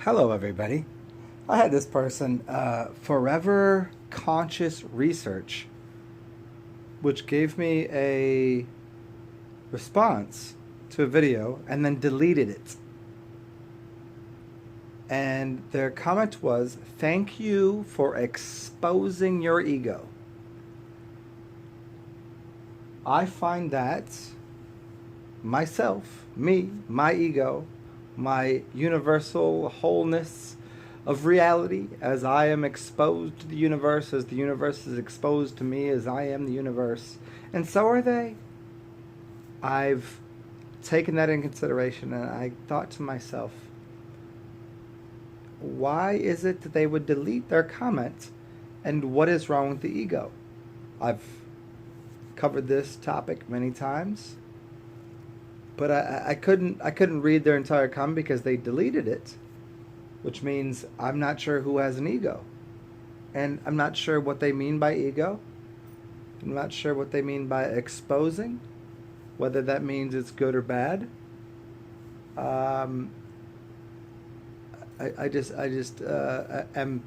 Hello, everybody. I had this person, Forever Conscious Research, which gave me a response to a video and then deleted it. And their comment was, "Thank you for exposing your ego." I find that myself, me, my ego, my universal wholeness of reality, as I am exposed to the universe, as the universe is exposed to me, as I am the universe, and so are they. I've taken that in consideration, and I thought to myself, why is it that they would delete their comment, and what is wrong with the ego? I've covered this topic many times, but I couldn't read their entire comment because they deleted it, which means I'm not sure who has an ego, and I'm not sure what they mean by ego. I'm not sure what they mean by exposing, whether that means it's good or bad. I just am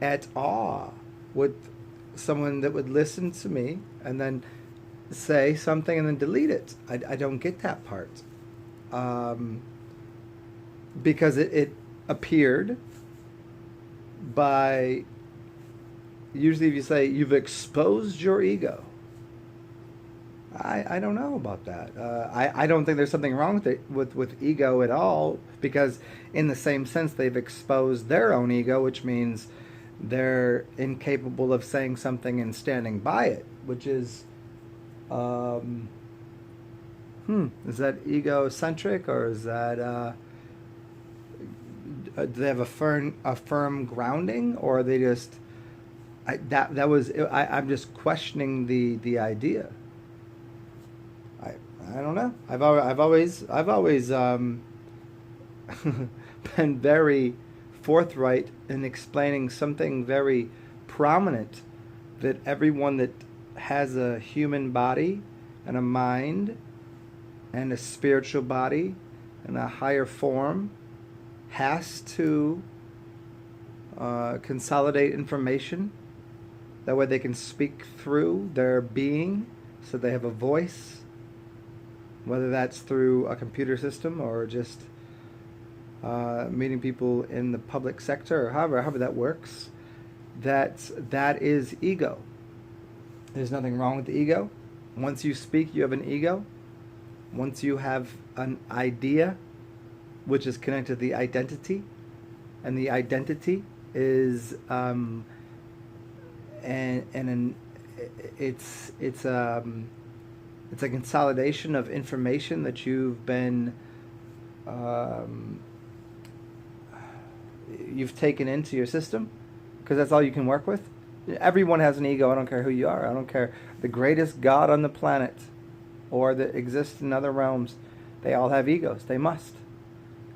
at awe with someone that would listen to me and then say something and then delete it. I don't get that part. Because it appeared by, usually if you say you've exposed your ego, I don't know about that. I don't think there's something wrong with it, with ego at all, because in the same sense they've exposed their own ego, which means they're incapable of saying something and standing by it, which is is that egocentric, or is that do they have a firm grounding, or are they just I'm just questioning the idea. I don't know. I've always been very forthright in explaining something very prominent, that everyone that has a human body and a mind and a spiritual body and a higher form has to consolidate information. That way they can speak through their being, so they have a voice, whether that's through a computer system or just meeting people in the public sector, or however that works. That is ego. There's nothing wrong with the ego. Once you speak, you have an ego. Once you have an idea, which is connected to the identity, and the identity is it's a consolidation of information that you've taken into your system, because that's all you can work with. Everyone has an ego. I don't care who you are. I don't care the greatest god on the planet or that exists in other realms. They all have egos. They must,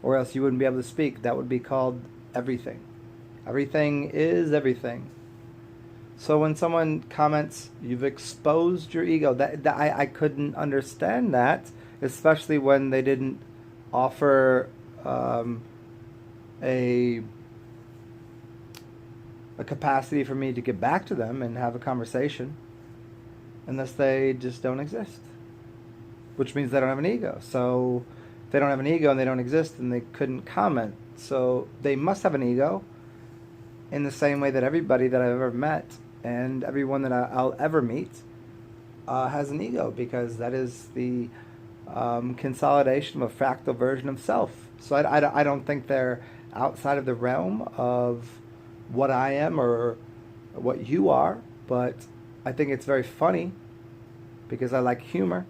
or else you wouldn't be able to speak. That would be called everything. Everything is everything. So when someone comments, "You've exposed your ego," that I couldn't understand that, especially when they didn't offer a capacity for me to get back to them and have a conversation, unless they just don't exist, which means they don't have an ego. So if they don't have an ego and they don't exist, then they couldn't comment. So they must have an ego, in the same way that everybody that I've ever met and everyone that I'll ever meet has an ego, because that is the consolidation of a fractal version of self. So I don't think they're outside of the realm of what I am or what you are, but I think it's very funny because I like humor.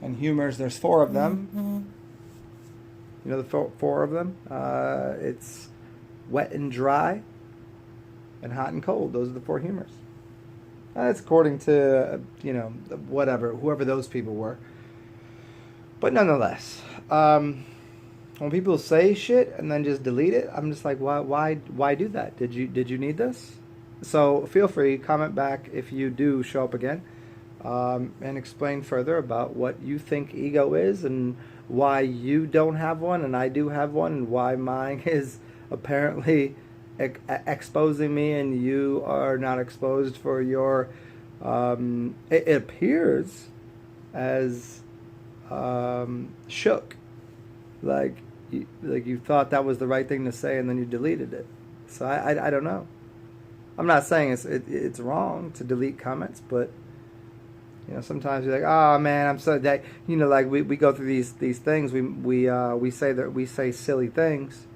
And humors, there's four of them. Mm-hmm. You know the four of them? It's wet and dry, and hot and cold. Those are the four humors. That's according to, whoever those people were. But nonetheless, when people say shit and then just delete it, I'm just like, why do that? Did you need this? So feel free, comment back if you do show up again, and explain further about what you think ego is and why you don't have one and I do have one, and why mine is apparently exposing me and you are not exposed for your. It appears as shook, like you thought that was the right thing to say and then you deleted it. So I don't know. I'm not saying it's wrong to delete comments, but sometimes you're like, oh man, I'm so that like we go through these things, we say silly things,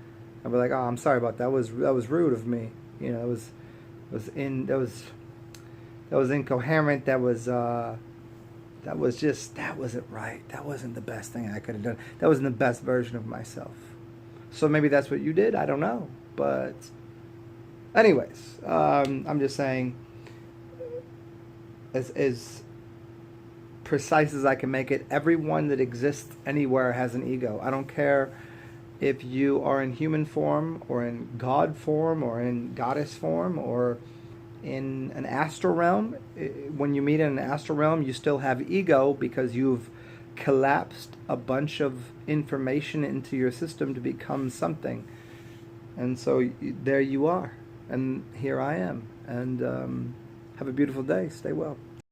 and we're like, oh, I'm sorry about that. That was rude of me. That was incoherent. That wasn't right. That wasn't the best thing I could have done. That wasn't the best version of myself. So maybe that's what you did. I don't know, but anyways, I'm just saying, as precise as I can make it, everyone that exists anywhere has an ego. I don't care if you are in human form or in God form or in goddess form or in an astral realm. When you meet in an astral realm, you still have ego because you've collapsed a bunch of information into your system to become something. And so there you are. And here I am. And have a beautiful day. Stay well.